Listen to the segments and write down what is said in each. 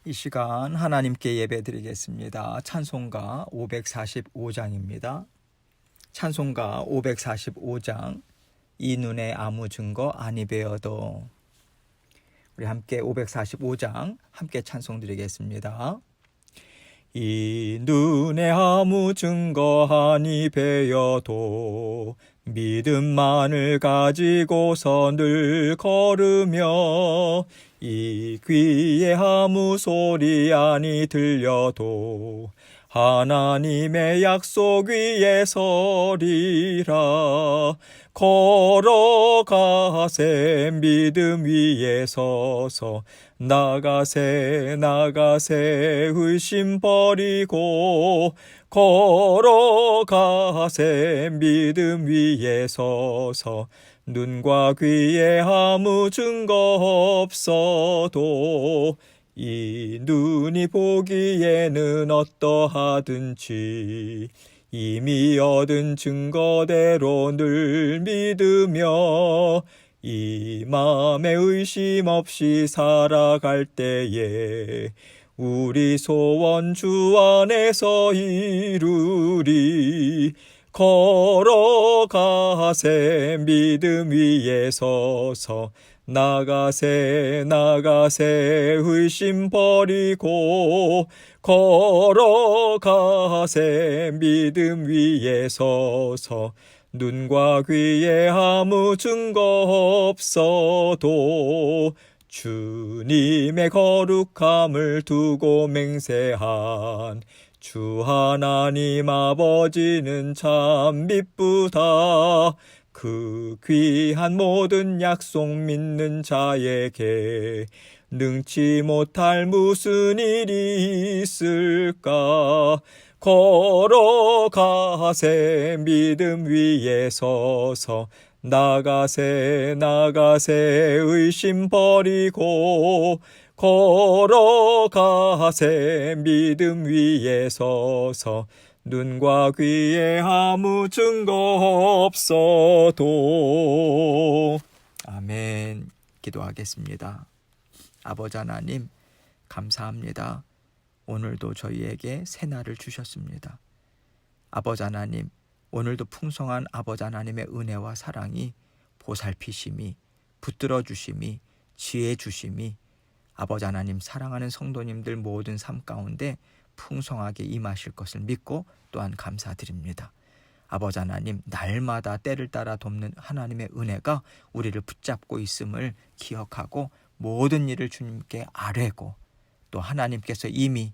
이 시간 하나님께 예배드리겠습니다. 찬송가 545장입니다. 찬송가 545장 이 눈에 아무 증거 아니 베어도. 우리 함께 545장 함께 찬송드리겠습니다. 이 눈에 아무 증거 아니 베어도 믿음만을 가지고서 늘 걸으며 이 귀에 아무 소리 아니 들려도 하나님의 약속 위에 서리라. 걸어가세 믿음 위에 서서 나가세 의심 버리고 걸어가세 믿음 위에 서서 눈과 귀에 아무 증거 없어도 이 눈이 보기에는 어떠하든지 이미 얻은 증거대로 늘 믿으며 이 맘에 의심 없이 살아갈 때에 우리 소원 주 안에서 이루리. 걸어가세 믿음 위에 서서 나가세 의심 버리고 걸어가세 믿음 위에 서서 눈과 귀에 아무 증거 없어도 주님의 거룩함을 두고 맹세한 주 하나님 아버지는 참 미쁘다. 그 귀한 모든 약속 믿는 자에게 능치 못할 무슨 일이 있을까. 걸어가세 믿음 위에 서서 나가세 의심 버리고 걸어가세 믿음 위에 서서 눈과 귀에 아무 증거 없어도. 아멘. 기도하겠습니다. 아버지 하나님 감사합니다. 오늘도 저희에게 새날을 주셨습니다. 아버지 하나님, 오늘도 풍성한 아버지 하나님의 은혜와 사랑이, 보살피심이, 붙들어 주심이, 지혜 주심이 아버지 하나님 사랑하는 성도님들 모든 삶 가운데 풍성하게 임하실 것을 믿고 또한 감사드립니다. 아버지 하나님, 날마다 때를 따라 돕는 하나님의 은혜가 우리를 붙잡고 있음을 기억하고 모든 일을 주님께 아뢰고 또 하나님께서 이미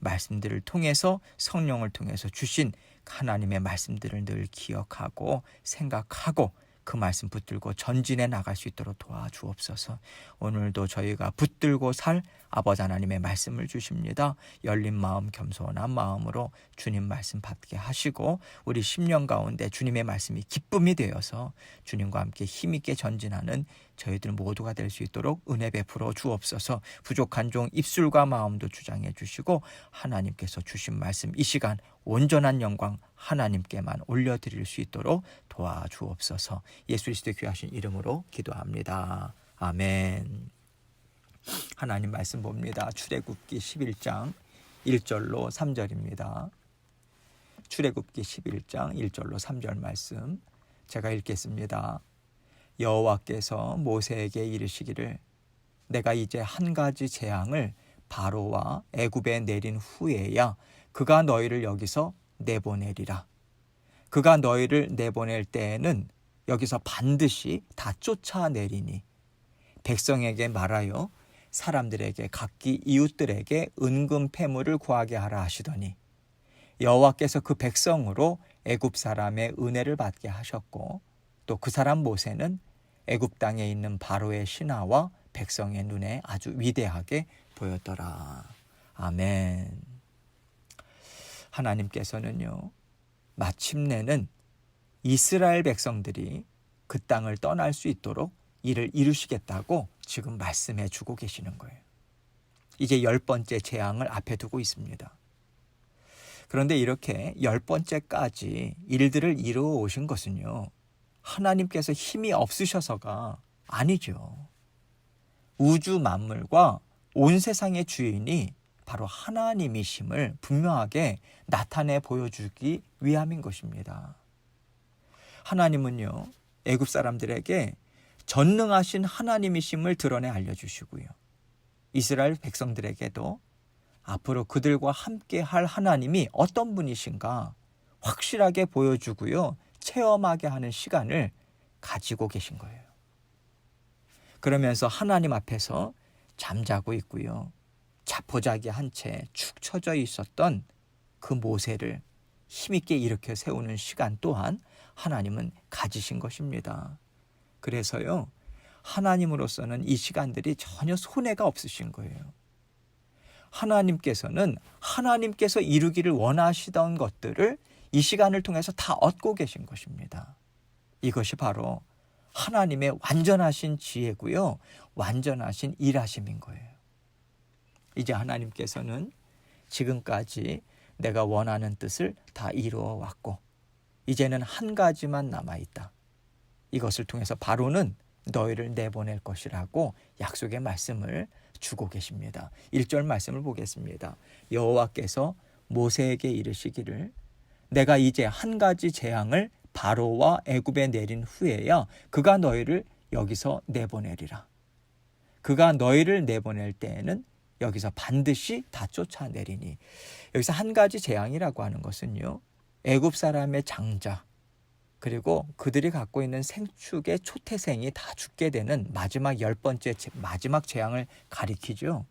말씀들을 통해서 성령을 통해서 주신 하나님의 말씀들을 늘 기억하고 생각하고 그 말씀 붙들고 전진해 나갈 수 있도록 도와주옵소서. 오늘도 저희가 붙들고 살 아버지 하나님의 말씀을 주십니다. 열린 마음 겸손한 마음으로 주님 말씀 받게 하시고 우리 10년 가운데 주님의 말씀이 기쁨이 되어서 주님과 함께 힘있게 전진하는 저희들 모두가 될 수 있도록 은혜 베풀어 주옵소서. 부족한 종 입술과 마음도 주장해 주시고 하나님께서 주신 말씀 이 시간 온전한 영광 하나님께만 올려드릴 수 있도록 도와주옵소서. 예수 그리스도의 귀하신 이름으로 기도합니다. 아멘. 하나님 말씀 봅니다. 출애굽기 11장 1절로 3절입니다. 출애굽기 11장 1절로 3절 말씀 제가 읽겠습니다. 여호와께서 모세에게 이르시기를 내가 이제 한 가지 재앙을 바로와 애굽에 내린 후에야 그가 너희를 여기서 내보내리라. 그가 너희를 내보낼 때에는 여기서 반드시 다 쫓아내리니 백성에게 말하여 사람들에게 각기 이웃들에게 은금 패물을 구하게 하라 하시더니 여호와께서 그 백성으로 애굽 사람의 은혜를 받게 하셨고 또 그 사람 모세는 애굽 땅에 있는 바로의 신하와 백성의 눈에 아주 위대하게 보였더라. 아멘. 하나님께서는요, 마침내는 이스라엘 백성들이 그 땅을 떠날 수 있도록 이를 이루시겠다고 지금 말씀해 주고 계시는 거예요. 이제 10번째 재앙을 앞에 두고 있습니다. 그런데 이렇게 10번째까지 일들을 이루어 오신 것은요, 하나님께서 힘이 없으셔서가 아니죠. 우주 만물과 온 세상의 주인이 바로 하나님이심을 분명하게 나타내 보여주기 위함인 것입니다. 하나님은요, 애굽 사람들에게 전능하신 하나님이심을 드러내 알려주시고요, 이스라엘 백성들에게도 앞으로 그들과 함께 할 하나님이 어떤 분이신가 확실하게 보여주고요, 체험하게 하는 시간을 가지고 계신 거예요. 그러면서 하나님 앞에서 잠자고 있고요, 자포자기한 채 축 처져 있었던 그 모세를 힘있게 일으켜 세우는 시간 또한 하나님은 가지신 것입니다. 그래서요, 하나님으로서는 이 시간들이 전혀 손해가 없으신 거예요. 하나님께서는 하나님께서 이루기를 원하시던 것들을 이 시간을 통해서 다 얻고 계신 것입니다. 이것이 바로 하나님의 완전하신 지혜고요, 완전하신 일하심인 거예요. 이제 하나님께서는 지금까지 내가 원하는 뜻을 다 이루어 왔고 이제는 한 가지만 남아있다. 이것을 통해서 바로는 너희를 내보낼 것이라고 약속의 말씀을 주고 계십니다. 1절 말씀을 보겠습니다. 여호와께서 모세에게 이르시기를 내가 이제 한 가지 재앙을 바로와 애굽에 내린 후에야 그가 너희를 여기서 내보내리라. 그가 너희를 내보낼 때에는 여기서 반드시 다 쫓아내리니. 여기서 한 가지 재앙이라고 하는 것은요, 애굽 사람의 장자 그리고 그들이 갖고 있는 생축의 초태생이 다 죽게 되는 마지막 10번째 마지막 재앙을 가리키죠.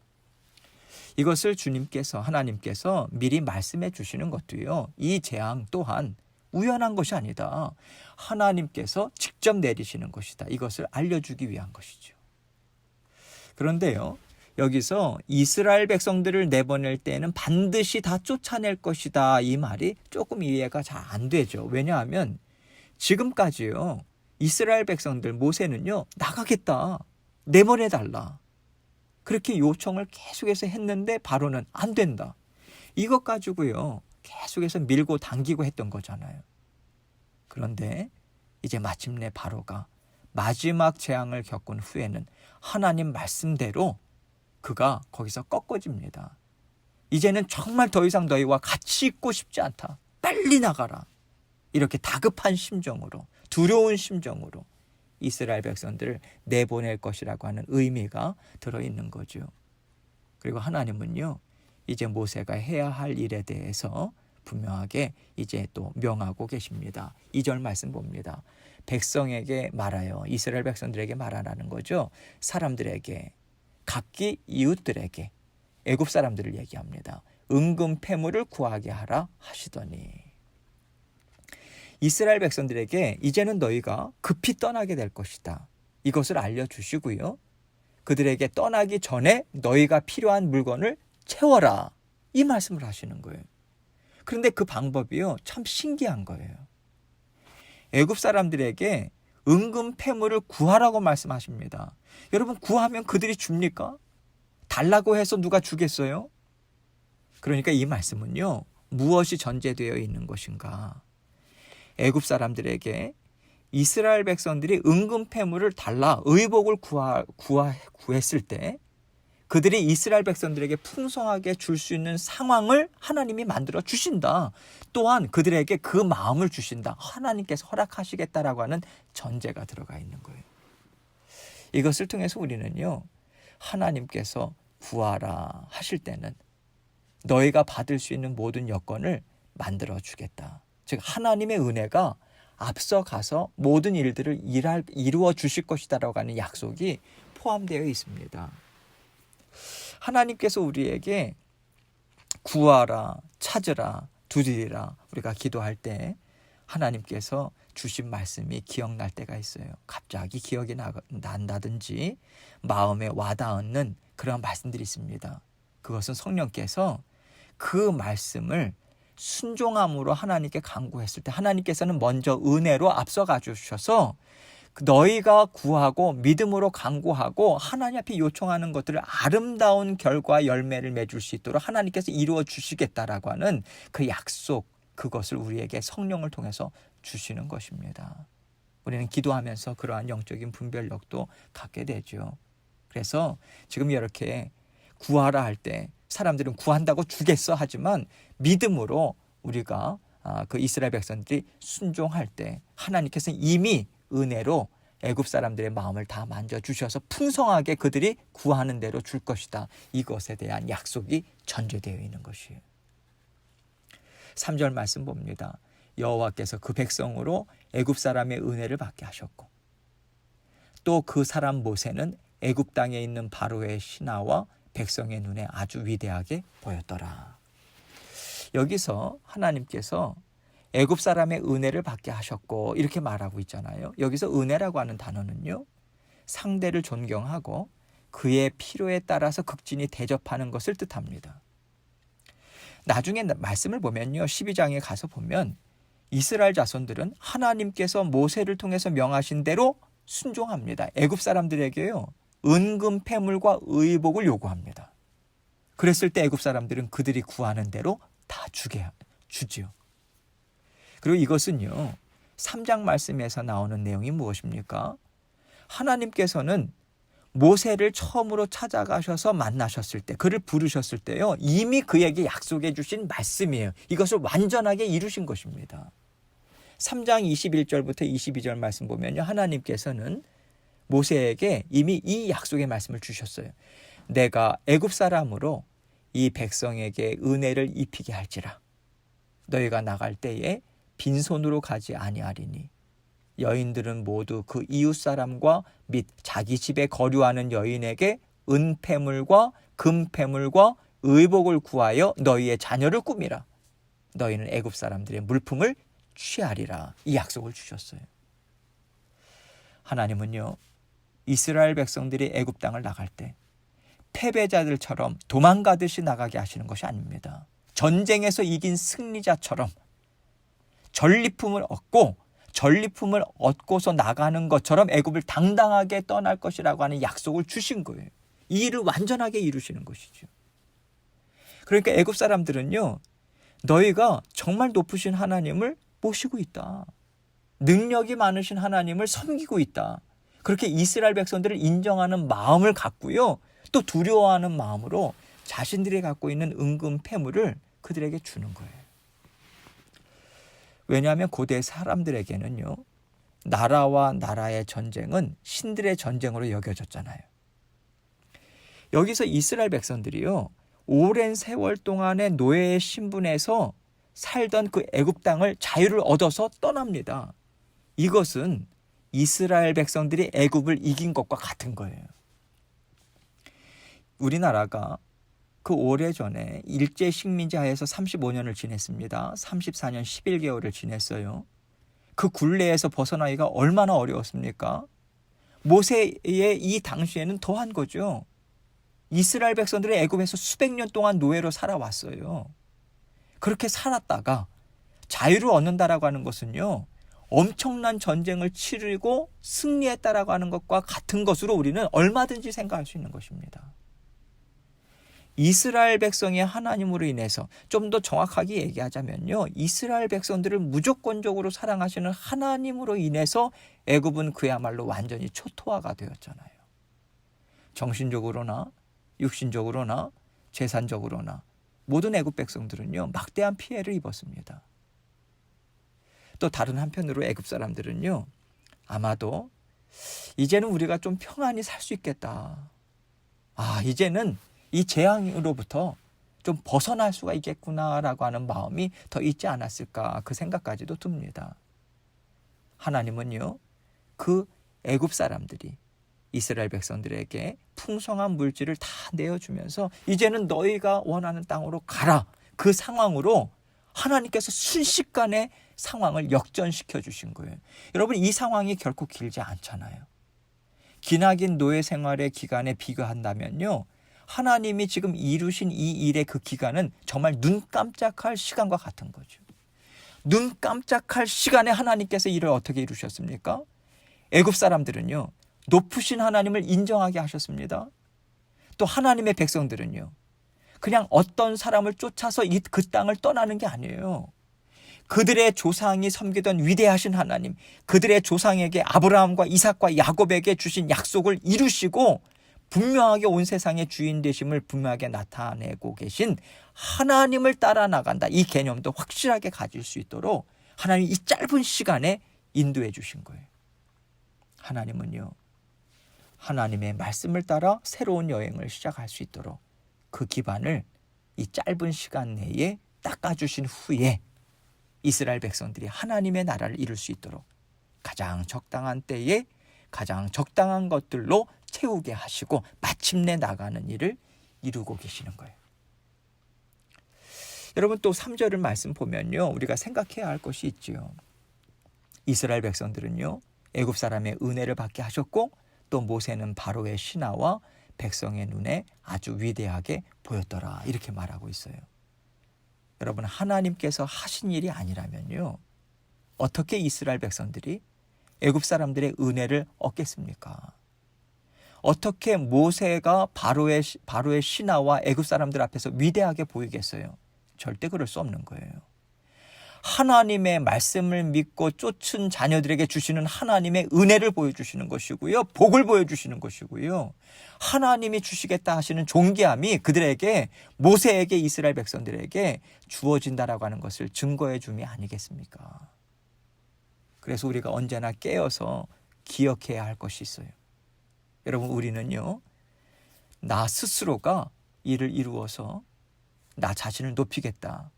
이것을 주님께서, 하나님께서 미리 말씀해 주시는 것도요, 이 재앙 또한 우연한 것이 아니다. 하나님께서 직접 내리시는 것이다. 이것을 알려주기 위한 것이죠. 그런데요, 여기서 이스라엘 백성들을 내보낼 때는 반드시 다 쫓아낼 것이다. 이 말이 조금 이해가 잘 안 되죠. 왜냐하면 지금까지요, 이스라엘 백성들, 모세는요, 나가겠다, 내보내달라, 그렇게 요청을 계속해서 했는데 바로는 안 된다. 이것 가지고요, 계속해서 밀고 당기고 했던 거잖아요. 그런데 이제 마침내 바로가 마지막 재앙을 겪은 후에는 하나님 말씀대로 그가 거기서 꺾어집니다. 이제는 정말 더 이상 너희와 같이 있고 싶지 않다. 빨리 나가라. 이렇게 다급한 심정으로, 두려운 심정으로 이스라엘 백성들을 내보낼 것이라고 하는 의미가 들어있는 거죠. 그리고 하나님은요, 이제 모세가 해야 할 일에 대해서 분명하게 이제 또 명하고 계십니다. 2절 말씀 봅니다. 백성에게 말하여, 이스라엘 백성들에게 말하라는 거죠. 사람들에게, 각기 이웃들에게, 애굽 사람들을 얘기합니다. 은금 패물을 구하게 하라 하시더니. 이스라엘 백성들에게 이제는 너희가 급히 떠나게 될 것이다. 이것을 알려주시고요, 그들에게 떠나기 전에 너희가 필요한 물건을 채워라. 이 말씀을 하시는 거예요. 그런데 그 방법이요, 참 신기한 거예요. 애굽 사람들에게 은금 패물을 구하라고 말씀하십니다. 여러분, 구하면 그들이 줍니까? 달라고 해서 누가 주겠어요? 그러니까 이 말씀은요, 무엇이 전제되어 있는 것인가? 애굽 사람들에게 이스라엘 백성들이 은금 패물을 달라, 의복을 구했을 때 그들이 이스라엘 백성들에게 풍성하게 줄 수 있는 상황을 하나님이 만들어 주신다. 또한 그들에게 그 마음을 주신다. 하나님께서 허락하시겠다라고 하는 전제가 들어가 있는 거예요. 이것을 통해서 우리는요, 하나님께서 구하라 하실 때는 너희가 받을 수 있는 모든 여건을 만들어 주겠다. 즉 하나님의 은혜가 앞서가서 모든 일들을 이루어 주실 것이다라고 하는 약속이 포함되어 있습니다. 하나님께서 우리에게 구하라, 찾으라, 두드리라, 우리가 기도할 때 하나님께서 주신 말씀이 기억날 때가 있어요. 갑자기 기억이 난다든지 마음에 와닿는 그런 말씀들이 있습니다. 그것은 성령께서 그 말씀을 순종함으로 하나님께 간구했을 때 하나님께서는 먼저 은혜로 앞서가 주셔서 너희가 구하고 믿음으로 간구하고 하나님 앞에 요청하는 것들을 아름다운 결과 열매를 맺을 수 있도록 하나님께서 이루어 주시겠다라고 하는 그 약속, 그것을 우리에게 성령을 통해서 주시는 것입니다. 우리는 기도하면서 그러한 영적인 분별력도 갖게 되죠. 그래서 지금 이렇게 구하라 할 때 사람들은 구한다고 주겠어 하지만 믿음으로 우리가 그 이스라엘 백성들이 순종할 때 하나님께서는 이미 은혜로 애굽 사람들의 마음을 다 만져주셔서 풍성하게 그들이 구하는 대로 줄 것이다. 이것에 대한 약속이 전제되어 있는 것이에요. 3절 말씀 봅니다. 여호와께서 그 백성으로 애굽 사람의 은혜를 받게 하셨고 또 그 사람 모세는 애굽 땅에 있는 바로의 신하와 백성의 눈에 아주 위대하게 보였더라. 여기서 하나님께서 애굽 사람의 은혜를 받게 하셨고 이렇게 말하고 있잖아요. 여기서 은혜라고 하는 단어는요, 상대를 존경하고 그의 필요에 따라서 극진히 대접하는 것을 뜻합니다. 나중에 말씀을 보면요, 12장에 가서 보면 이스라엘 자손들은 하나님께서 모세를 통해서 명하신 대로 순종합니다. 애굽 사람들에게요, 은금 패물과 의복을 요구합니다. 그랬을 때 애굽 사람들은 그들이 구하는 대로 다 주지요. 그리고 이것은요, 3장 말씀에서 나오는 내용이 무엇입니까? 하나님께서는 모세를 처음으로 찾아가셔서 만나셨을 때, 그를 부르셨을 때요, 이미 그에게 약속해 주신 말씀이에요. 이것을 완전하게 이루신 것입니다. 3장 21절부터 22절 말씀 보면요, 하나님께서는 모세에게 이미 이 약속의 말씀을 주셨어요. 내가 애굽 사람으로 이 백성에게 은혜를 입히게 할지라. 너희가 나갈 때에 빈손으로 가지 아니하리니 여인들은 모두 그 이웃 사람과 및 자기 집에 거류하는 여인에게 은패물과 금패물과 의복을 구하여 너희의 자녀를 꾸미라. 너희는 애굽 사람들의 물품을 취하리라. 이 약속을 주셨어요. 하나님은요, 이스라엘 백성들이 애굽 땅을 나갈 때 패배자들처럼 도망가듯이 나가게 하시는 것이 아닙니다. 전쟁에서 이긴 승리자처럼 전리품을 얻고서 나가는 것처럼 애굽을 당당하게 떠날 것이라고 하는 약속을 주신 거예요. 이 일을 완전하게 이루시는 것이죠. 그러니까 애굽 사람들은요, 너희가 정말 높으신 하나님을 모시고 있다. 능력이 많으신 하나님을 섬기고 있다. 그렇게 이스라엘 백성들을 인정하는 마음을 갖고요, 또 두려워하는 마음으로 자신들이 갖고 있는 은금 패물을 그들에게 주는 거예요. 왜냐하면 고대 사람들에게는요, 나라와 나라의 전쟁은 신들의 전쟁으로 여겨졌잖아요. 여기서 이스라엘 백성들이요, 오랜 세월 동안의 노예의 신분에서 살던 그 애굽 땅을 자유를 얻어서 떠납니다. 이것은 이스라엘 백성들이 애굽을 이긴 것과 같은 거예요. 우리나라가 그 오래전에 일제 식민지 하에서 35년을 지냈습니다. 34년 11개월을 지냈어요. 그 굴레에서 벗어나기가 얼마나 어려웠습니까? 모세의 이 당시에는 더한 거죠. 이스라엘 백성들이 애굽에서 수백 년 동안 노예로 살아왔어요. 그렇게 살았다가 자유를 얻는다라고 하는 것은요, 엄청난 전쟁을 치르고 승리했다라고 하는 것과 같은 것으로 우리는 얼마든지 생각할 수 있는 것입니다. 이스라엘 백성의 하나님으로 인해서, 좀 더 정확하게 얘기하자면요, 이스라엘 백성들을 무조건적으로 사랑하시는 하나님으로 인해서 애굽은 그야말로 완전히 초토화가 되었잖아요. 정신적으로나 육신적으로나 재산적으로나 모든 애굽 백성들은요, 막대한 피해를 입었습니다. 또 다른 한편으로 애굽 사람들은요, 아마도 이제는 우리가 좀 평안히 살 수 있겠다. 이제는 이 재앙으로부터 좀 벗어날 수가 있겠구나라고 하는 마음이 더 있지 않았을까, 그 생각까지도 듭니다. 하나님은요, 그 애굽 사람들이 이스라엘 백성들에게 풍성한 물질을 다 내어주면서 이제는 너희가 원하는 땅으로 가라, 그 상황으로 하나님께서 순식간에 상황을 역전시켜 주신 거예요. 여러분, 이 상황이 결코 길지 않잖아요. 기나긴 노예 생활의 기간에 비교한다면요, 하나님이 지금 이루신 이 일의 그 기간은 정말 눈 깜짝할 시간과 같은 거죠. 눈 깜짝할 시간에 하나님께서 일을 어떻게 이루셨습니까? 애굽 사람들은요, 높으신 하나님을 인정하게 하셨습니다. 또 하나님의 백성들은요, 그냥 어떤 사람을 쫓아서 그 땅을 떠나는 게 아니에요. 그들의 조상이 섬기던 위대하신 하나님, 그들의 조상에게 아브라함과 이삭과 야곱에게 주신 약속을 이루시고 분명하게 온 세상의 주인 되심을 분명하게 나타내고 계신 하나님을 따라 나간다. 이 개념도 확실하게 가질 수 있도록 하나님이 이 짧은 시간에 인도해 주신 거예요. 하나님은요, 하나님의 말씀을 따라 새로운 여행을 시작할 수 있도록 그 기반을 이 짧은 시간 내에 닦아주신 후에 이스라엘 백성들이 하나님의 나라를 이룰 수 있도록 가장 적당한 때에 가장 적당한 것들로 채우게 하시고 마침내 나가는 일을 이루고 계시는 거예요. 여러분, 또 3절 말씀 보면요, 우리가 생각해야 할 것이 있지요. 이스라엘 백성들은요, 애굽 사람의 은혜를 받게 하셨고 또 모세는 바로의 신하와 백성의 눈에 아주 위대하게 보였더라, 이렇게 말하고 있어요. 여러분, 하나님께서 하신 일이 아니라면요, 어떻게 이스라엘 백성들이 애굽 사람들의 은혜를 얻겠습니까? 어떻게 모세가 바로의 신하와 애굽 사람들 앞에서 위대하게 보이겠어요? 절대 그럴 수 없는 거예요. 하나님의 말씀을 믿고 쫓은 자녀들에게 주시는 하나님의 은혜를 보여주시는 것이고요, 복을 보여주시는 것이고요, 하나님이 주시겠다 하시는 존귀함이 그들에게, 모세에게, 이스라엘 백성들에게 주어진다라고 하는 것을 증거해 줌이 아니겠습니까? 그래서 우리가 언제나 깨어서 기억해야 할 것이 있어요. 여러분, 우리는요, 나 스스로가 일을 이루어서 나 자신을 높이겠다,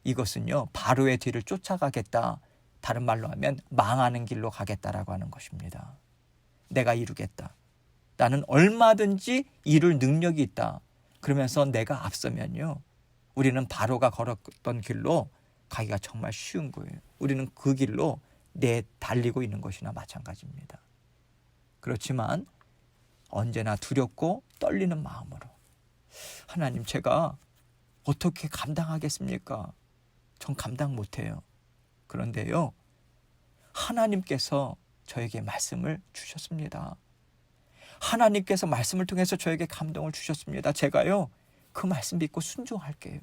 이것은요, 바로의 뒤를 쫓아가겠다, 다른 말로 하면 망하는 길로 가겠다라고 하는 것입니다. 내가 이루겠다, 나는 얼마든지 이룰 능력이 있다, 그러면서 내가 앞서면요, 우리는 바로가 걸었던 길로 가기가 정말 쉬운 거예요. 우리는 그 길로 달리고 있는 것이나 마찬가지입니다. 그렇지만 언제나 두렵고 떨리는 마음으로, 하나님, 제가 어떻게 감당하겠습니까? 전 감당 못해요. 그런데요, 하나님께서 저에게 말씀을 주셨습니다. 하나님께서 말씀을 통해서 저에게 감동을 주셨습니다. 제가요, 그 말씀 믿고 순종할게요.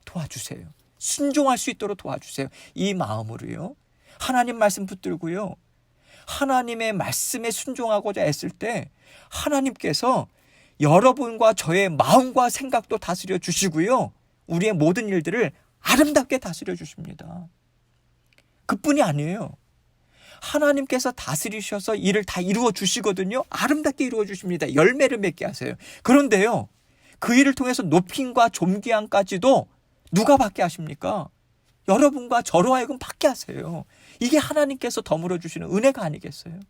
도와주세요. 순종할 수 있도록 도와주세요. 이 마음으로요, 하나님 말씀 붙들고요, 하나님의 말씀에 순종하고자 했을 때 하나님께서 여러분과 저의 마음과 생각도 다스려 주시고요, 우리의 모든 일들을 아름답게 다스려 주십니다. 그뿐이 아니에요. 하나님께서 다스리셔서 일을 다 이루어 주시거든요. 아름답게 이루어 주십니다. 열매를 맺게 하세요. 그런데요, 그 일을 통해서 높임과 존귀함까지도 누가 받게 하십니까? 여러분과 저로 하여금 받게 하세요. 이게 하나님께서 더물어 주시는 은혜가 아니겠어요?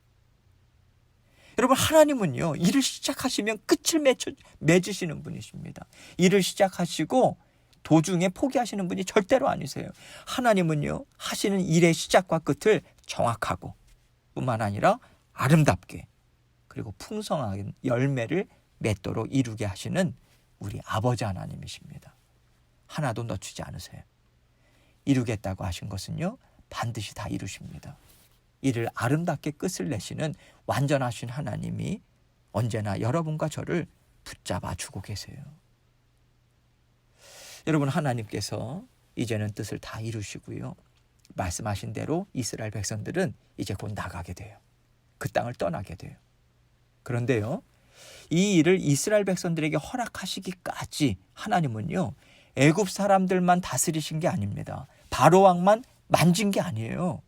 여러분, 하나님은요, 일을 시작하시면 끝을 맺으시는 분이십니다. 일을 시작하시고 도중에 포기하시는 분이 절대로 아니세요. 하나님은요, 하시는 일의 시작과 끝을 정확하고 뿐만 아니라 아름답게, 그리고 풍성한 열매를 맺도록 이루게 하시는 우리 아버지 하나님이십니다. 하나도 놓치지 않으세요. 이루겠다고 하신 것은요, 반드시 다 이루십니다. 이를 아름답게 끝을 내시는 완전하신 하나님이 언제나 여러분과 저를 붙잡아 주고 계세요. 여러분, 하나님께서 이제는 뜻을 다 이루시고요, 말씀하신 대로 이스라엘 백성들은 이제 곧 나가게 돼요. 그 땅을 떠나게 돼요. 그런데요, 이 일을 이스라엘 백성들에게 허락하시기까지 하나님은요, 애굽 사람들만 다스리신 게 아닙니다. 바로 왕만 만진 게 아니에요.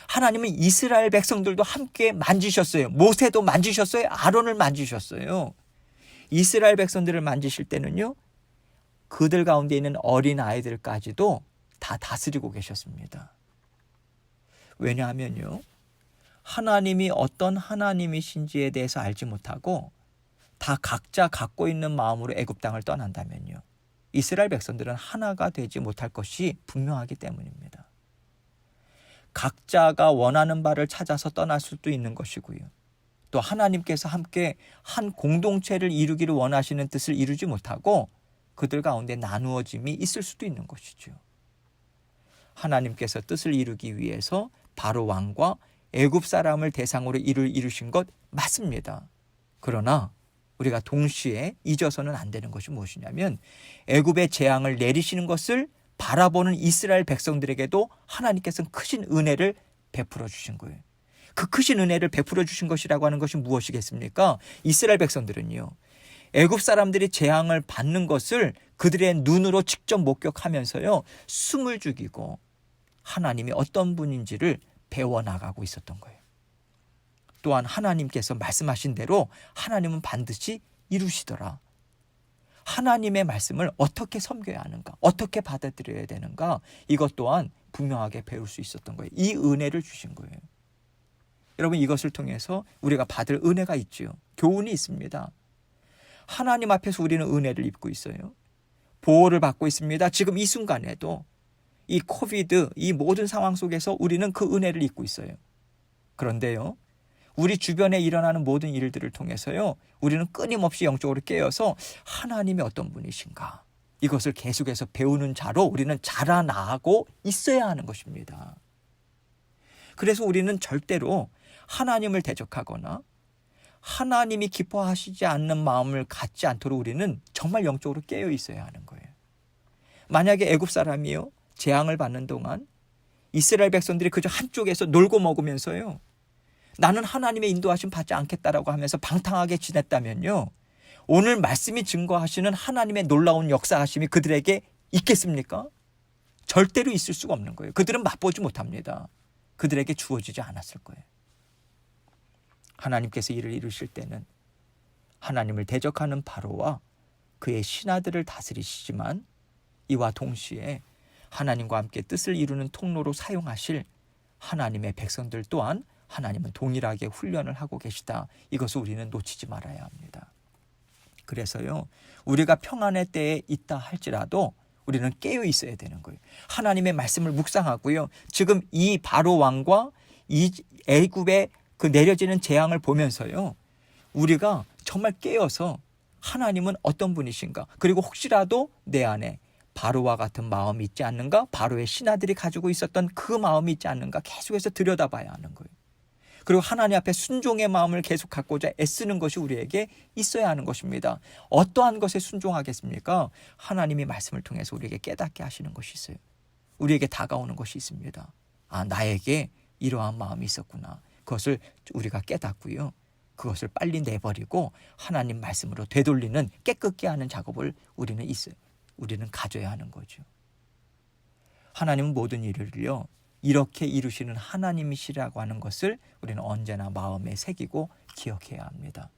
하나님은 이스라엘 백성들도 함께 만지셨어요. 모세도 만지셨어요. 아론을 만지셨어요. 이스라엘 백성들을 만지실 때는요, 그들 가운데 있는 어린 아이들까지도 다 다스리고 계셨습니다. 왜냐하면요, 하나님이 어떤 하나님이신지에 대해서 알지 못하고 다 각자 갖고 있는 마음으로 애굽 땅을 떠난다면요, 이스라엘 백성들은 하나가 되지 못할 것이 분명하기 때문입니다. 각자가 원하는 바를 찾아서 떠날 수도 있는 것이고요, 또 하나님께서 함께 한 공동체를 이루기를 원하시는 뜻을 이루지 못하고 그들 가운데 나누어짐이 있을 수도 있는 것이죠. 하나님께서 뜻을 이루기 위해서 바로 왕과 애굽 사람을 대상으로 일을 이루신 것 맞습니다. 그러나 우리가 동시에 잊어서는 안 되는 것이 무엇이냐면, 애굽의 재앙을 내리시는 것을 바라보는 이스라엘 백성들에게도 하나님께서는 크신 은혜를 베풀어 주신 거예요. 그 크신 은혜를 베풀어 주신 것이라고 하는 것이 무엇이겠습니까? 이스라엘 백성들은요, 애굽 사람들이 재앙을 받는 것을 그들의 눈으로 직접 목격하면서요, 숨을 죽이고 하나님이 어떤 분인지를 배워나가고 있었던 거예요. 또한 하나님께서 말씀하신 대로 하나님은 반드시 이루시더라. 하나님의 말씀을 어떻게 섬겨야 하는가, 어떻게 받아들여야 되는가, 이것 또한 분명하게 배울 수 있었던 거예요. 이 은혜를 주신 거예요. 여러분, 이것을 통해서 우리가 받을 은혜가 있지요. 교훈이 있습니다. 하나님 앞에서 우리는 은혜를 입고 있어요. 보호를 받고 있습니다. 지금 이 순간에도 이 코비드, 이 모든 상황 속에서 우리는 그 은혜를 입고 있어요. 그런데요, 우리 주변에 일어나는 모든 일들을 통해서요, 우리는 끊임없이 영적으로 깨어서 하나님이 어떤 분이신가, 이것을 계속해서 배우는 자로 우리는 자라나고 있어야 하는 것입니다. 그래서 우리는 절대로 하나님을 대적하거나 하나님이 기뻐하시지 않는 마음을 갖지 않도록 우리는 정말 영적으로 깨어 있어야 하는 거예요. 만약에 애굽 사람이요, 재앙을 받는 동안 이스라엘 백성들이 그저 한쪽에서 놀고 먹으면서요, 나는 하나님의 인도하심 받지 않겠다라고 하면서 방탕하게 지냈다면요, 오늘 말씀이 증거하시는 하나님의 놀라운 역사하심이 그들에게 있겠습니까? 절대로 있을 수가 없는 거예요. 그들은 맛보지 못합니다. 그들에게 주어지지 않았을 거예요. 하나님께서 이를 이루실 때는 하나님을 대적하는 바로와 그의 신하들을 다스리시지만 이와 동시에 하나님과 함께 뜻을 이루는 통로로 사용하실 하나님의 백성들 또한 하나님은 동일하게 훈련을 하고 계시다. 이것을 우리는 놓치지 말아야 합니다. 그래서요, 우리가 평안의 때에 있다 할지라도 우리는 깨어 있어야 되는 거예요. 하나님의 말씀을 묵상하고요, 지금 이 바로 왕과 이 애굽의 그 내려지는 재앙을 보면서요, 우리가 정말 깨어서 하나님은 어떤 분이신가, 그리고 혹시라도 내 안에 바로와 같은 마음이 있지 않는가, 바로의 신하들이 가지고 있었던 그 마음이 있지 않는가 계속해서 들여다봐야 하는 거예요. 그리고 하나님 앞에 순종의 마음을 계속 갖고자 애쓰는 것이 우리에게 있어야 하는 것입니다. 어떠한 것에 순종하겠습니까? 하나님이 말씀을 통해서 우리에게 깨닫게 하시는 것이 있어요. 우리에게 다가오는 것이 있습니다. 아, 나에게 이러한 마음이 있었구나. 그것을 우리가 깨닫고요, 그것을 빨리 내버리고 하나님 말씀으로 되돌리는, 깨끗게 하는 작업을 우리는 가져야 하는 거죠. 하나님은 모든 일을요, 이렇게 이루시는 하나님이시라고 하는 것을 우리는 언제나 마음에 새기고 기억해야 합니다.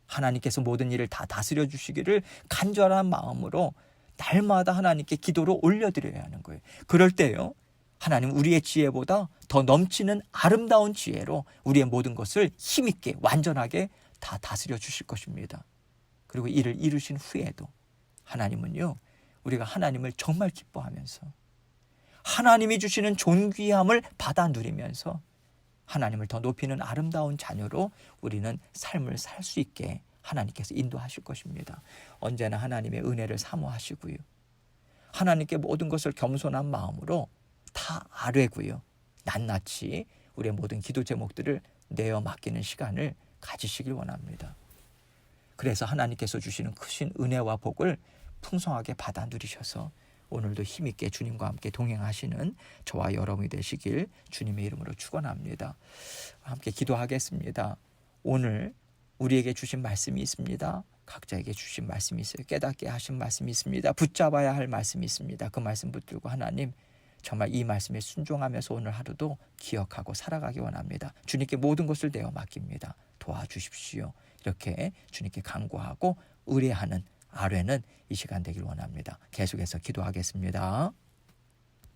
하나님께서 모든 일을 다 다스려 주시기를 간절한 마음으로 날마다 하나님께 기도로 올려드려야 하는 거예요. 그럴 때요, 하나님 우리의 지혜보다 더 넘치는 아름다운 지혜로 우리의 모든 것을 힘있게 완전하게 다 다스려 주실 것입니다. 그리고 이를 이루신 후에도 하나님은요, 우리가 하나님을 정말 기뻐하면서 하나님이 주시는 존귀함을 받아 누리면서 하나님을 더 높이는 아름다운 자녀로 우리는 삶을 살 수 있게 하나님께서 인도하실 것입니다. 언제나 하나님의 은혜를 사모하시고요, 하나님께 모든 것을 겸손한 마음으로 다 아뢰고요, 낱낱이 우리의 모든 기도 제목들을 내어 맡기는 시간을 가지시길 원합니다. 그래서 하나님께서 주시는 크신 은혜와 복을 풍성하게 받아 누리셔서 오늘도 힘있게 주님과 함께 동행하시는 저와 여러분이 되시길 주님의 이름으로 축원합니다. 함께 기도하겠습니다. 오늘 우리에게 주신 말씀이 있습니다. 각자에게 주신 말씀이 있어요. 깨닫게 하신 말씀이 있습니다. 붙잡아야 할 말씀이 있습니다. 그 말씀 붙들고 하나님, 정말 이 말씀에 순종하면서 오늘 하루도 기억하고 살아가기 원합니다. 주님께 모든 것을 내어 맡깁니다. 도와주십시오. 이렇게 주님께 간구하고 의뢰하는 아뢰는 이 시간 되길 원합니다. 계속해서 기도하겠습니다.